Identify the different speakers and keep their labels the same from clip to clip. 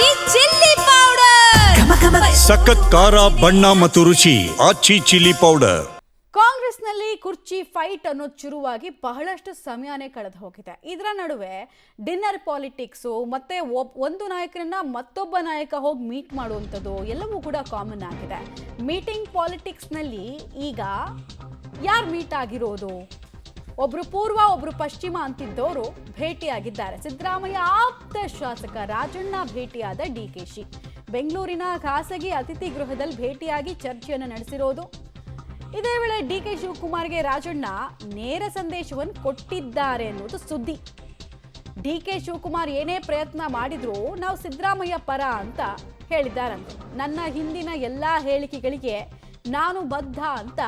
Speaker 1: ಆಚಿ chilli powder
Speaker 2: ಸಖತ್ ಖಾರ ಬಣ್ಣ ಮತ್ತು ರುಚಿ ಆಚಿ ಚಿಲ್ಲಿ ಪೌಡರ್.
Speaker 3: ಕಾಂಗ್ರೆಸ್ನಲ್ಲಿ ಕುರ್ಚಿ ಫೈಟ್ ಅನ್ನೋದು ಶುರುವಾಗಿ ಬಹಳಷ್ಟು ಸಮಯನೇ ಕಳೆದು ಹೋಗಿದೆ. ಇದರ ನಡುವೆ ಡಿನ್ನರ್ ಪಾಲಿಟಿಕ್ಸು ಮತ್ತೆ ಒಂದು ನಾಯಕರನ್ನ ಮತ್ತೊಬ್ಬ ನಾಯಕ ಹೋಗಿ ಮೀಟ್ ಮಾಡುವಂಥದ್ದು ಎಲ್ಲವೂ ಕೂಡ ಕಾಮನ್ ಆಗಿದೆ. ಮೀಟಿಂಗ್ ಪಾಲಿಟಿಕ್ಸ್ನಲ್ಲಿ ಈಗ ಯಾರು ಮೀಟ್ ಆಗಿರೋದು? ಒಬ್ರು ಪೂರ್ವ ಒಬ್ರು ಪಶ್ಚಿಮ ಅಂತಿದ್ದವರು ಭೇಟಿಯಾಗಿದ್ದಾರೆ. ಸಿದ್ದರಾಮಯ್ಯ ಆಪ್ತ ಶಾಸಕ ರಾಜಣ್ಣ ಭೇಟಿಯಾದ ಡಿಕೆಶಿ ಬೆಂಗಳೂರಿನ ಖಾಸಗಿ ಅತಿಥಿ ಗೃಹದಲ್ಲಿ ಭೇಟಿಯಾಗಿ ಚರ್ಚೆಯನ್ನು ನಡೆಸಿರೋದು. ಇದೇ ವೇಳೆ ಡಿಕೆ ಶಿವಕುಮಾರ್ಗೆ ರಾಜಣ್ಣ ನೇರ ಸಂದೇಶವನ್ನು ಕೊಟ್ಟಿದ್ದಾರೆ ಅನ್ನೋದು ಸುದ್ದಿ. ಡಿಕೆ ಶಿವಕುಮಾರ್ ಏನೇ ಪ್ರಯತ್ನ ಮಾಡಿದ್ರು ನಾವು ಸಿದ್ದರಾಮಯ್ಯ ಪರ ಅಂತ ಹೇಳಿದ್ದಾರಂತೆ. ನನ್ನ ಹಿಂದಿನ ಎಲ್ಲಾ ಹೇಳಿಕೆಗಳಿಗೆ ನಾನು ಬದ್ಧ ಅಂತ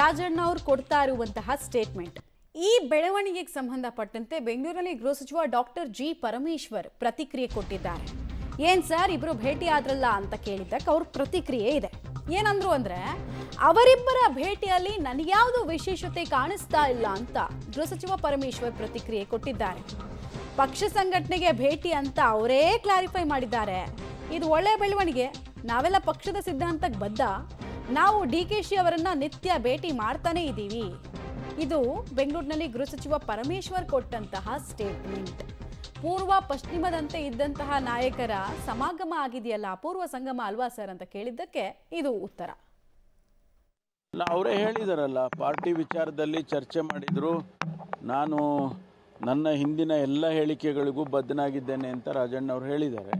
Speaker 3: ರಾಜಣ್ಣ ಅವರು ಕೊಡ್ತಾ ಇರುವಂತಹ ಸ್ಟೇಟ್ಮೆಂಟ್. ಈ ಬೆಳವಣಿಗೆಗೆ ಸಂಬಂಧಪಟ್ಟಂತೆ ಬೆಂಗಳೂರಿನಲ್ಲಿ ಗೃಹ ಸಚಿವ ಡಾಕ್ಟರ್ ಜಿ ಪರಮೇಶ್ವರ್ ಪ್ರತಿಕ್ರಿಯೆ ಕೊಟ್ಟಿದ್ದಾರೆ. ಏನ್ ಸರ್ ಇಬ್ರು ಭೇಟಿ ಆದ್ರಲ್ಲ ಅಂತ ಕೇಳಿದ್ದಕ್ಕೆ ಅವ್ರ ಪ್ರತಿಕ್ರಿಯೆ ಇದೆ. ಏನಂದ್ರು ಅಂದ್ರೆ, ಅವರಿಬ್ಬರ ಭೇಟಿಯಲ್ಲಿ ನನಗ್ಯಾವುದು ವಿಶೇಷತೆ ಕಾಣಿಸ್ತಾ ಇಲ್ಲ ಅಂತ ಗೃಹ ಸಚಿವ ಪರಮೇಶ್ವರ್ ಪ್ರತಿಕ್ರಿಯೆ ಕೊಟ್ಟಿದ್ದಾರೆ. ಪಕ್ಷ ಸಂಘಟನೆಗೆ ಭೇಟಿ ಅಂತ ಅವರೇ ಕ್ಲಾರಿಫೈ ಮಾಡಿದ್ದಾರೆ. ಇದು ಒಳ್ಳೆ ಬೆಳವಣಿಗೆ. ನಾವೆಲ್ಲ ಪಕ್ಷದ ಸಿದ್ಧಾಂತಕ್ಕೆ ಬದ್ಧ. ನಾವು ಡಿಕೆಶಿ ಅವರನ್ನ ನಿತ್ಯ ಭೇಟಿ ಮಾಡ್ತಾನೆ ಇದ್ದೀವಿ. ಇದು ಬೆಂಗಳೂರಿನಲ್ಲಿ ಗೃಹ ಸಚಿವ ಪರಮೇಶ್ವರ್ ಕೊಟ್ಟಂತಹ ಸ್ಟೇಟ್ಮೆಂಟ್. ಪೂರ್ವ ಪಶ್ಚಿಮದಂತೆ ಇದ್ದಂತಹ ನಾಯಕರ ಸಮಾಗಮ ಆಗಿದೆಯಲ್ಲ, ಪೂರ್ವ ಸಂಗಮ ಅಲ್ವಾ ಸರ್ ಅಂತ ಕೇಳಿದ್ದಕ್ಕೆ ಇದು ಉತ್ತರ.
Speaker 4: ಅವರೇ ಹೇಳಿದಾರಲ್ಲ, ಪಾರ್ಟಿ ವಿಚಾರದಲ್ಲಿ ಚರ್ಚೆ ಮಾಡಿದ್ರು. ನಾನು ನನ್ನ ಹಿಂದಿನ ಎಲ್ಲ ಹೇಳಿಕೆಗಳಿಗೂ ಬದ್ಧನಾಗಿದ್ದೇನೆ ಅಂತ ರಾಜಣ್ಣ ಅವರು ಹೇಳಿದ್ದಾರೆ.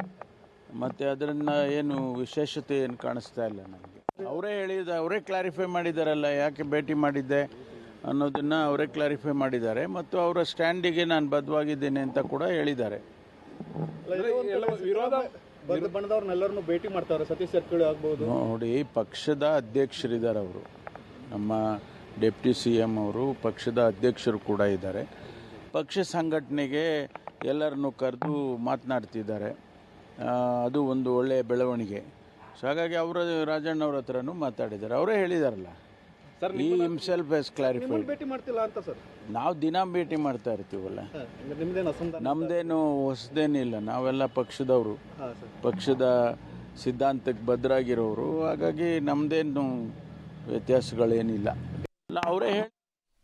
Speaker 4: ಮತ್ತು ಅದನ್ನ ಏನು ವಿಶೇಷತೆ ಏನು ಕಾಣಿಸ್ತಾ ಇಲ್ಲ ನನಗೆ. ಅವರೇ ಕ್ಲಾರಿಫೈ ಮಾಡಿದಾರಲ್ಲ ಯಾಕೆ ಭೇಟಿ ಮಾಡಿದ್ದೆ ಅನ್ನೋದನ್ನು ಅವರೇ ಕ್ಲಾರಿಫೈ ಮಾಡಿದ್ದಾರೆ. ಮತ್ತು ಅವರ ಸ್ಟ್ಯಾಂಡಿಗೆ ನಾನು ಬದ್ಧವಾಗಿದ್ದೇನೆ ಅಂತ ಕೂಡ ಹೇಳಿದ್ದಾರೆ.
Speaker 5: ಭೇಟಿ ಮಾಡ್ತಾರೆ. ಸತೀಶ್ ಜಾರಕಿಹೊಳಿ ಆಗ್ಬೋದು.
Speaker 4: ನೋಡಿ, ಪಕ್ಷದ ಅಧ್ಯಕ್ಷರಿದ್ದಾರೆ ಅವರು. ನಮ್ಮ ಡೆಪ್ಟಿ CM ಅವರು ಪಕ್ಷದ ಅಧ್ಯಕ್ಷರು ಕೂಡ ಇದ್ದಾರೆ. ಪಕ್ಷ ಸಂಘಟನೆಗೆ ಎಲ್ಲರನ್ನು ಕರೆದು ಮಾತನಾಡ್ತಿದ್ದಾರೆ. ಅದು ಒಂದು ಒಳ್ಳೆಯ ಬೆಳವಣಿಗೆ. ಸೊ ಹಾಗಾಗಿ ಅವರು ರಾಜಣ್ಣವ್ರ ಹತ್ರನೂ ಮಾತಾಡಿದ್ದಾರೆ. ಅವರೇ ಹೇಳಿದಾರಲ್ಲ, ಈ ಹಿಮ್ಸೆಲ್ಫ್ ಎಸ್ ಕ್ಲಾರಿಫೈಡ್.
Speaker 5: ಭೇಟಿ ಮಾಡ್ತಿಲ್ಲ ಅಂತ ಸರ್.
Speaker 4: ನಾವು ದಿನ ಭೇಟಿ ಮಾಡ್ತಾ ಇರ್ತೀವಲ್ಲ, ನಮ್ದೇನು ಹೊಸದೇನಿಲ್ಲ. ನಾವೆಲ್ಲ ಪಕ್ಷದವರು, ಪಕ್ಷದ ಸಿದ್ಧಾಂತಕ್ಕೆ ಬದ್ಧರಾಗಿರೋರು. ಹಾಗಾಗಿ ನಮ್ದೇನು ವ್ಯತ್ಯಾಸಗಳೇನಿಲ್ಲ. ಅವರೇ ಹೇಳಿ